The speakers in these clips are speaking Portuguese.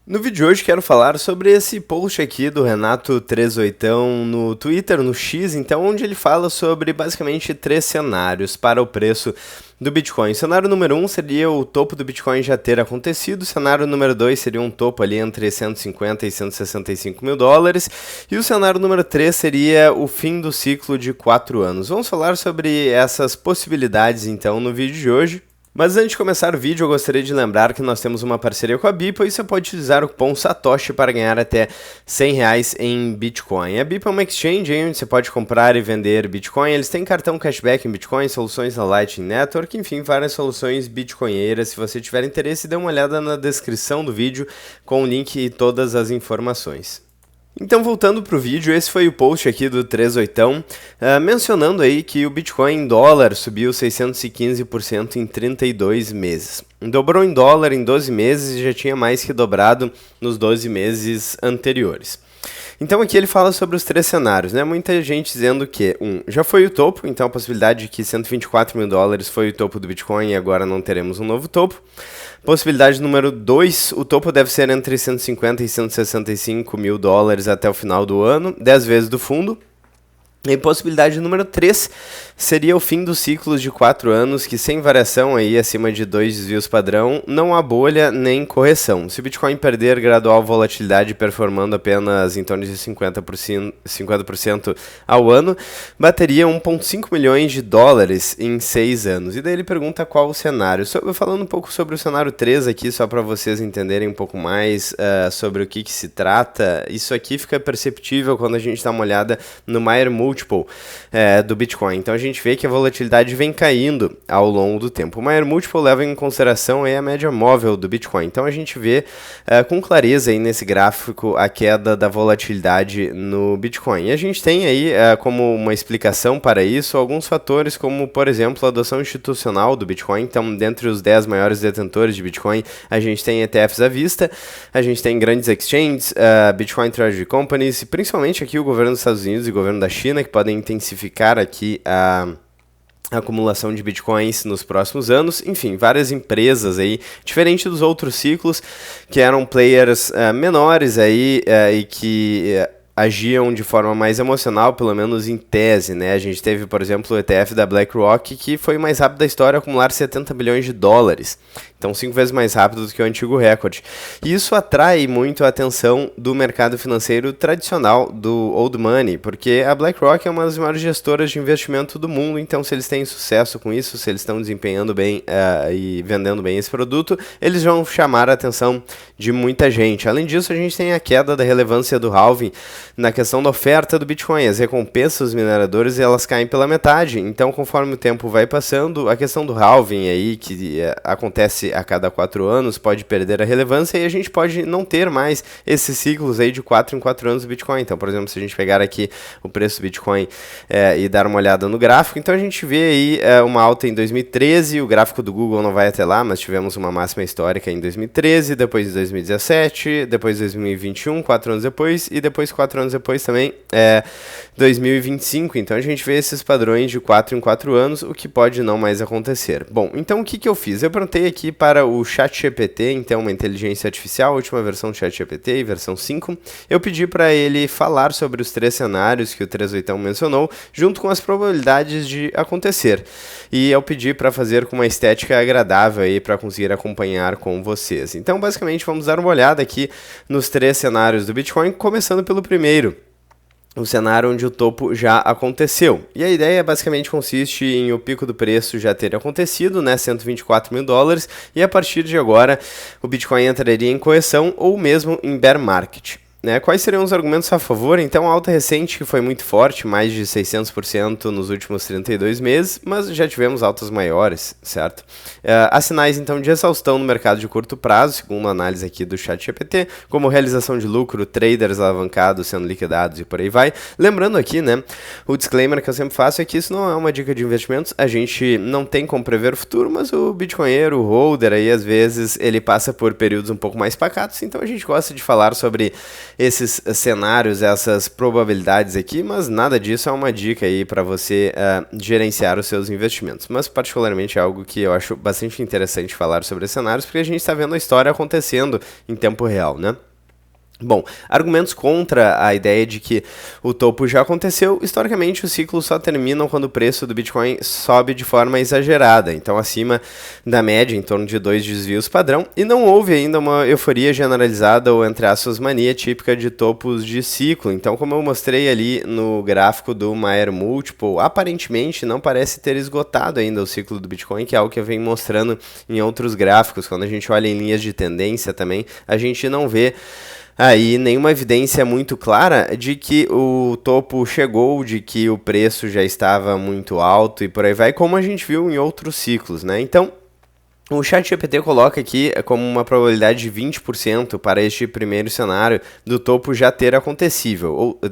No vídeo de hoje quero falar sobre esse post aqui do Renato38 no Twitter, no X, então, onde ele fala sobre basicamente 3 cenários para o preço do Bitcoin. O cenário número 1 seria o topo do Bitcoin já ter acontecido, o cenário número 2 seria um topo ali entre 150 e 165 mil dólares, e o cenário número 3 seria o fim do ciclo de 4 anos. Vamos falar sobre essas possibilidades então no vídeo de hoje. Mas antes de começar o vídeo, eu gostaria de lembrar que nós temos uma parceria com a Beeple e você pode utilizar o cupom SATOSHI para ganhar até R$100 em Bitcoin. A Beeple é uma exchange onde você pode comprar e vender Bitcoin. Eles têm cartão cashback em Bitcoin, soluções na Lightning Network, enfim, várias soluções bitcoinheiras. Se você tiver interesse, dê uma olhada na descrição do vídeo com o link e todas as informações. Então, voltando para o vídeo, esse foi o post aqui do 38, mencionando aí que o Bitcoin em dólar subiu 615% em 32 meses. Dobrou em dólar em 12 meses e já tinha mais que dobrado nos 12 meses anteriores. Então aqui ele fala sobre os 3 cenários, né? Muita gente dizendo que, já foi o topo, então a possibilidade de que 124 mil dólares foi o topo do Bitcoin e agora não teremos um novo topo. Possibilidade número 2, o topo deve ser entre 150 e 165 mil dólares até o final do ano, 10 vezes do fundo. E possibilidade número 3 seria o fim dos ciclos de 4 anos, que sem variação aí acima de 2 desvios padrão, não há bolha nem correção. Se o Bitcoin perder gradual volatilidade performando apenas em torno de 50% ao ano, bateria 1,5 milhões de dólares em 6 anos. E daí ele pergunta qual o cenário. Falando um pouco sobre o cenário 3 aqui, só para vocês entenderem um pouco mais sobre o que se trata. Isso aqui fica perceptível quando a gente dá uma olhada no Mayer Multiple do Bitcoin. Então a gente vê que a volatilidade vem caindo ao longo do tempo. O Mayer Multiple leva em consideração aí a média móvel do Bitcoin. Então a gente vê com clareza aí nesse gráfico a queda da volatilidade no Bitcoin. E a gente tem aí como uma explicação para isso alguns fatores como, por exemplo, a adoção institucional do Bitcoin. Então, dentre os 10 maiores detentores de Bitcoin, a gente tem ETFs à vista, a gente tem grandes exchanges, Bitcoin Treasury Companies, e principalmente aqui o governo dos Estados Unidos e o governo da China, que podem intensificar aqui a acumulação de bitcoins nos próximos anos. Enfim, várias empresas aí, diferente dos outros ciclos, que eram players menores aí e que agiam de forma mais emocional, pelo menos em tese, né? A gente teve, por exemplo, o ETF da BlackRock, que foi o mais rápido da história a acumular 70 bilhões de dólares. Então, 5 vezes mais rápido do que o antigo recorde. E isso atrai muito a atenção do mercado financeiro tradicional, do old money, porque a BlackRock é uma das maiores gestoras de investimento do mundo, então se eles têm sucesso com isso, se eles estão desempenhando bem e vendendo bem esse produto, eles vão chamar a atenção de muita gente. Além disso, a gente tem a queda da relevância do halving na questão da oferta do Bitcoin. As recompensas dos mineradores, elas caem pela metade, então conforme o tempo vai passando, a questão do halving aí, que acontece a cada 4 anos, pode perder a relevância e a gente pode não ter mais esses ciclos aí de 4 em 4 anos do Bitcoin. Então, por exemplo, se a gente pegar aqui o preço do Bitcoin e dar uma olhada no gráfico, então a gente vê aí uma alta em 2013, o gráfico do Google não vai até lá, mas tivemos uma máxima histórica em 2013, depois em 2017, depois em 2021, 4 anos depois, e depois 4 anos depois também 2025. Então a gente vê esses padrões de 4 em 4 anos, o que pode não mais acontecer. Bom, então o que eu fiz? Eu perguntei aqui para o ChatGPT, então uma inteligência artificial, a última versão do ChatGPT, versão 5. Eu pedi para ele falar sobre os 3 cenários que o 38 mencionou, junto com as probabilidades de acontecer. E eu pedi para fazer com uma estética agradável aí para conseguir acompanhar com vocês. Então, basicamente, vamos dar uma olhada aqui nos 3 cenários do Bitcoin, começando pelo primeiro, o cenário onde o topo já aconteceu. E a ideia basicamente consiste em o pico do preço já ter acontecido, né, 124 mil dólares, e a partir de agora o Bitcoin entraria em correção ou mesmo em bear market. Quais seriam os argumentos a favor? Então, a alta recente que foi muito forte, mais de 600% nos últimos 32 meses, mas já tivemos altas maiores, certo? Há sinais, então, de exaustão no mercado de curto prazo, segundo a análise aqui do ChatGPT, como realização de lucro, traders alavancados sendo liquidados e por aí vai. Lembrando aqui, né, o disclaimer que eu sempre faço é que isso não é uma dica de investimentos, a gente não tem como prever o futuro, mas o bitcoinheiro, o holder, aí, às vezes, ele passa por períodos um pouco mais pacatos, então a gente gosta de falar sobre esses cenários, essas probabilidades aqui, mas nada disso é uma dica aí para você gerenciar os seus investimentos. Mas particularmente é algo que eu acho bastante interessante falar sobre cenários, porque a gente está vendo a história acontecendo em tempo real, né? Bom, argumentos contra a ideia de que o topo já aconteceu. Historicamente, os ciclos só terminam quando o preço do Bitcoin sobe de forma exagerada, então acima da média, em torno de 2 desvios padrão, e não houve ainda uma euforia generalizada ou, entre aspas, mania típica de topos de ciclo. Então, como eu mostrei ali no gráfico do Mayer Multiple, aparentemente não parece ter esgotado ainda o ciclo do Bitcoin, que é algo que eu venho mostrando em outros gráficos. Quando a gente olha em linhas de tendência também, a gente não vê aí nenhuma evidência muito clara de que o topo chegou, de que o preço já estava muito alto e por aí vai, como a gente viu em outros ciclos, né? Então, o ChatGPT coloca aqui como uma probabilidade de 20% para este primeiro cenário do topo já ter acontecido,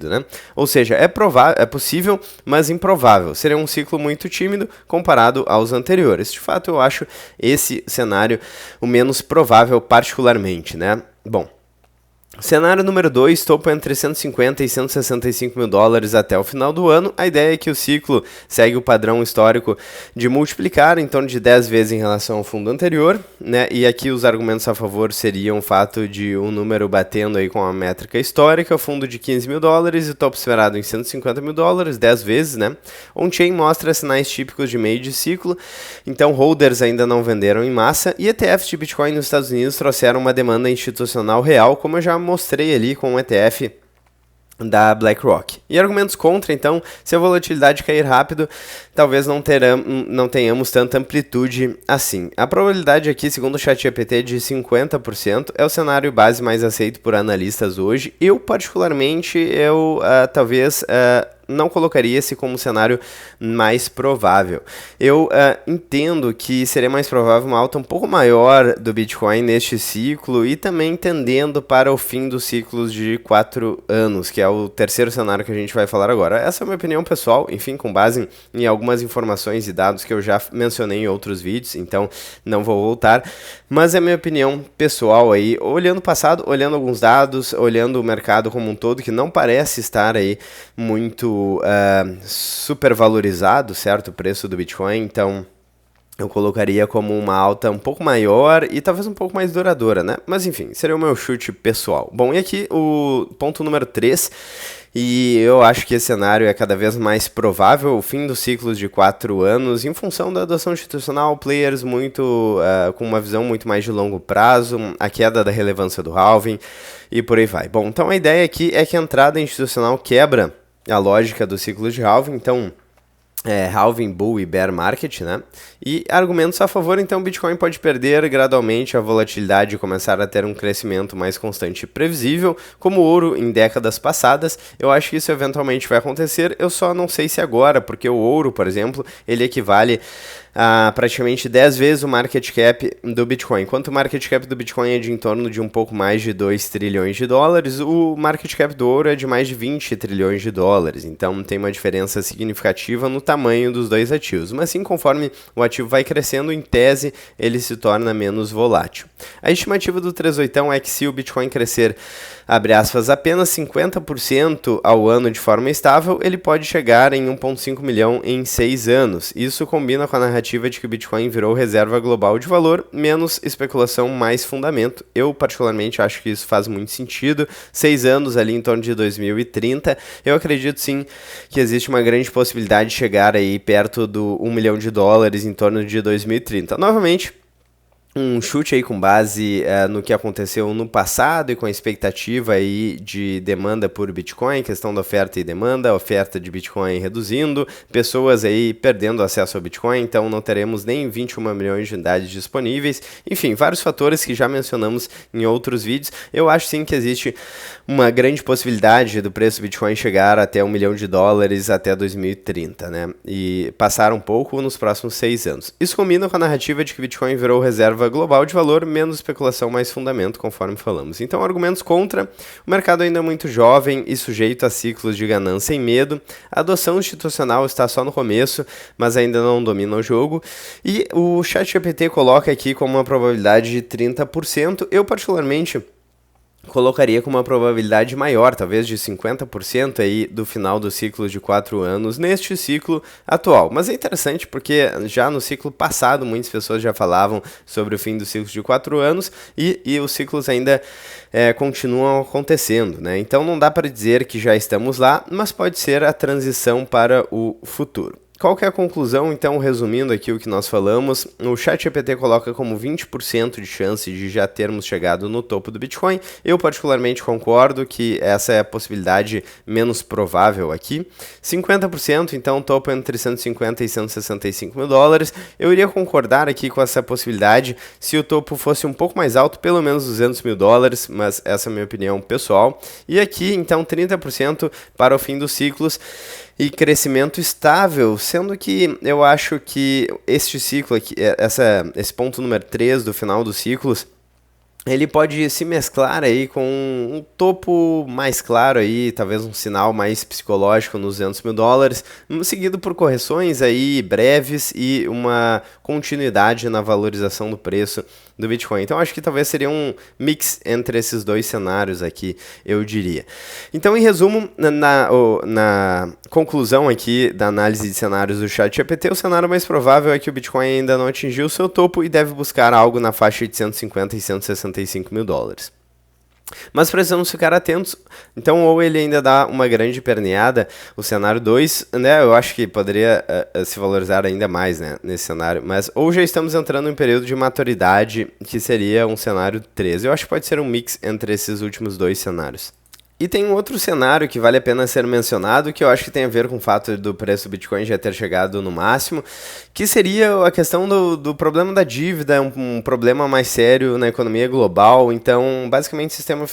né? Ou seja, é possível, mas improvável. Seria um ciclo muito tímido comparado aos anteriores. De fato, eu acho esse cenário o menos provável particularmente, né? Bom, cenário número 2, topo entre 150 e 165 mil dólares até o final do ano. A ideia é que o ciclo segue o padrão histórico de multiplicar em torno de 10 vezes em relação ao fundo anterior, né? E aqui os argumentos a favor seriam o fato de um número batendo aí com a métrica histórica, o fundo de 15 mil dólares e o topo esperado em 150 mil dólares, 10 vezes, né? On-chain mostra sinais típicos de meio de ciclo, então holders ainda não venderam em massa e ETFs de Bitcoin nos Estados Unidos trouxeram uma demanda institucional real, como eu já mostrei ali com o ETF da BlackRock. E argumentos contra, então, se a volatilidade cair rápido, talvez não tenhamos tanta amplitude assim. A probabilidade aqui, segundo o ChatGPT, de 50% é o cenário base mais aceito por analistas hoje. Eu, particularmente, talvez não colocaria esse como cenário mais provável. Eu entendo que seria mais provável uma alta um pouco maior do Bitcoin neste ciclo e também tendendo para o fim dos ciclos de 4 anos, que é o terceiro cenário que a gente vai falar agora. Essa é a minha opinião pessoal, enfim, com base em algumas informações e dados que eu já mencionei em outros vídeos, então não vou voltar, mas é a minha opinião pessoal aí, olhando o passado, olhando alguns dados, olhando o mercado como um todo, que não parece estar aí muito supervalorizado, certo? O preço do Bitcoin, então eu colocaria como uma alta um pouco maior e talvez um pouco mais duradoura, né? Mas enfim, seria o meu chute pessoal. Bom, e aqui o ponto número 3, e eu acho que esse cenário é cada vez mais provável, o fim dos ciclos de 4 anos, em função da adoção institucional, players muito com uma visão muito mais de longo prazo, a queda da relevância do halving e por aí vai. Bom, então a ideia aqui é que a entrada institucional quebra a lógica do ciclo de halving, então halving, bull e bear market, né? E argumentos a favor, então o Bitcoin pode perder gradualmente a volatilidade e começar a ter um crescimento mais constante e previsível, como o ouro em décadas passadas. Eu acho que isso eventualmente vai acontecer, eu só não sei se agora, porque o ouro, por exemplo, ele equivale a praticamente 10 vezes o market cap do Bitcoin. Enquanto o market cap do Bitcoin é de em torno de um pouco mais de 2 trilhões de dólares, o market cap do ouro é de mais de 20 trilhões de dólares. Então tem uma diferença significativa no tamanho dos dois ativos. Mas sim, conforme o ativo vai crescendo, em tese, ele se torna menos volátil. A estimativa do 38 é que se o Bitcoin crescer, abre aspas, apenas 50% ao ano de forma estável, ele pode chegar em 1,5 milhão em 6 anos. Isso combina com a narrativa de que o Bitcoin virou reserva global de valor, menos especulação, mais fundamento. Eu, particularmente, acho que isso faz muito sentido. 6 anos ali em torno de 2030. Eu acredito, sim, que existe uma grande possibilidade de chegar aí perto do 1 milhão de dólares em torno de 2030. Novamente, um chute aí com base no que aconteceu no passado e com a expectativa aí de demanda por Bitcoin, questão da oferta e demanda, a oferta de Bitcoin reduzindo, pessoas aí perdendo acesso ao Bitcoin, então não teremos nem 21 milhões de unidades disponíveis, enfim, vários fatores que já mencionamos em outros vídeos. Eu acho sim que existe uma grande possibilidade do preço do Bitcoin chegar até 1 milhão de dólares até 2030, né, e passar um pouco nos próximos 6 anos. Isso combina com a narrativa de que Bitcoin virou reserva global de valor, menos especulação, mais fundamento, conforme falamos. Então, argumentos contra: o mercado ainda é muito jovem e sujeito a ciclos de ganância e medo, a adoção institucional está só no começo, mas ainda não domina o jogo, e o ChatGPT coloca aqui como uma probabilidade de 30%. Eu, particularmente, colocaria com uma probabilidade maior, talvez de 50% aí do final do ciclo de 4 anos neste ciclo atual. Mas é interessante porque já no ciclo passado muitas pessoas já falavam sobre o fim do ciclo de 4 anos e os ciclos ainda continuam acontecendo, né? Então não dá para dizer que já estamos lá, mas pode ser a transição para o futuro. Qual que é a conclusão? Então, resumindo aqui o que nós falamos, o ChatGPT coloca como 20% de chance de já termos chegado no topo do Bitcoin. Eu particularmente concordo que essa é a possibilidade menos provável aqui. 50%, então, topo entre 150 e 165 mil dólares. Eu iria concordar aqui com essa possibilidade se o topo fosse um pouco mais alto, pelo menos 200 mil dólares, mas essa é a minha opinião pessoal. E aqui, então, 30% para o fim dos ciclos e crescimento estável, sendo que eu acho que este ciclo aqui, esse ponto número 3 do final dos ciclos, ele pode se mesclar aí com um topo mais claro aí, talvez um sinal mais psicológico nos 200 mil dólares, seguido por correções aí breves e uma continuidade na valorização do preço do Bitcoin. Então acho que talvez seria um mix entre esses dois cenários aqui, eu diria. Então, em resumo, na conclusão aqui da análise de cenários do ChatGPT, o cenário mais provável é que o Bitcoin ainda não atingiu o seu topo e deve buscar algo na faixa de 150 e 165 mil dólares. Mas precisamos ficar atentos, então ou ele ainda dá uma grande perneada, o cenário 2, né, eu acho que poderia se valorizar ainda mais, né, nesse cenário, mas ou já estamos entrando em um período de maturidade, que seria um cenário 3, eu acho que pode ser um mix entre esses últimos dois cenários. E tem um outro cenário que vale a pena ser mencionado, que eu acho que tem a ver com o fato do preço do Bitcoin já ter chegado no máximo, que seria a questão do problema da dívida, um problema mais sério na economia global. Então, basicamente, o sistema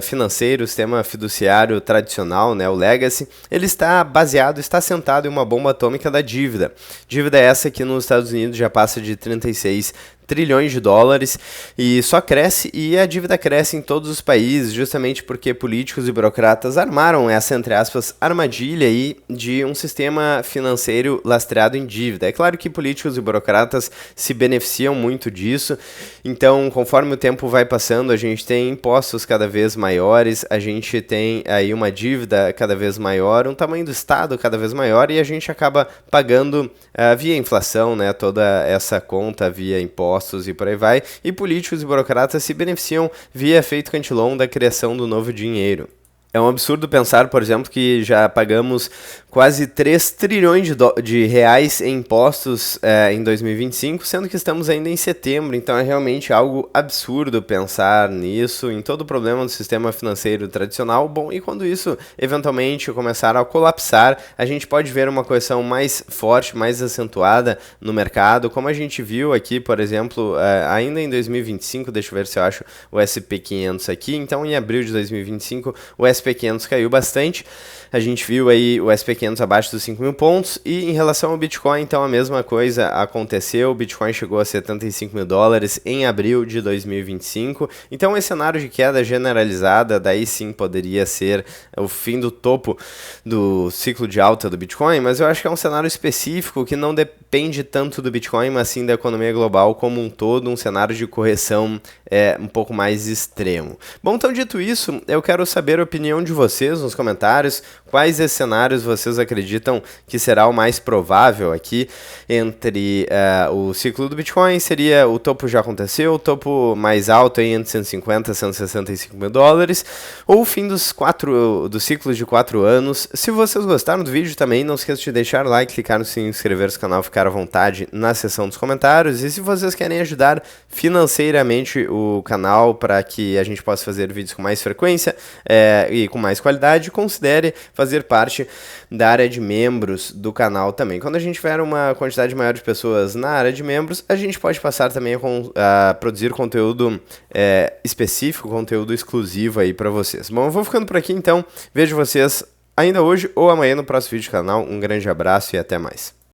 financeiro, o sistema fiduciário tradicional, né, o legacy, ele está sentado em uma bomba atômica da dívida. Dívida essa que nos Estados Unidos já passa de 36 trilhões de dólares e só cresce, e a dívida cresce em todos os países, justamente porque políticos e burocratas armaram essa, entre aspas, armadilha aí de um sistema financeiro lastreado em dívida. É claro que políticos e burocratas se beneficiam muito disso, então conforme o tempo vai passando, a gente tem impostos cada vez maiores, a gente tem aí uma dívida cada vez maior, um tamanho do Estado cada vez maior, e a gente acaba pagando via inflação, né, toda essa conta via impostos e por aí vai, e políticos e burocratas se beneficiam via efeito Cantillon da criação do novo dinheiro. É um absurdo pensar, por exemplo, que já pagamos quase 3 trilhões de reais em impostos em 2025, sendo que estamos ainda em setembro, então é realmente algo absurdo pensar nisso, em todo o problema do sistema financeiro tradicional. Bom, e quando isso eventualmente começar a colapsar, a gente pode ver uma correção mais forte, mais acentuada no mercado, como a gente viu aqui, por exemplo, ainda em 2025, deixa eu ver se eu acho o SP500 aqui, então em abril de 2025 o SP500 caiu bastante, a gente viu aí o SP500 abaixo dos 5 mil pontos, e em relação ao Bitcoin, então a mesma coisa aconteceu, o Bitcoin chegou a 75 mil dólares em abril de 2025, então esse cenário de queda generalizada, daí sim poderia ser o fim do topo do ciclo de alta do Bitcoin, mas eu acho que é um cenário específico que não depende tanto do Bitcoin, mas sim da economia global como um todo, um cenário de correção um pouco mais extremo. Bom, então dito isso, eu quero saber a opinião de vocês nos comentários, quais esses cenários vocês acreditam que será o mais provável aqui entre o ciclo do Bitcoin, seria o topo já aconteceu, o topo mais alto aí entre 150 e 165 mil dólares, ou o fim dos ciclos de 4 anos. Se vocês gostaram do vídeo também, não esqueça de deixar o like, clicar no sininho, inscrever-se no canal, ficar à vontade na seção dos comentários, e se vocês querem ajudar financeiramente o canal para que a gente possa fazer vídeos com mais frequência e com mais qualidade, considere fazer parte da área de membros do canal também. Quando a gente tiver uma quantidade maior de pessoas na área de membros, a gente pode passar também a produzir conteúdo específico, conteúdo exclusivo aí para vocês. Bom, eu vou ficando por aqui então, vejo vocês ainda hoje ou amanhã no próximo vídeo do canal. Um grande abraço e até mais.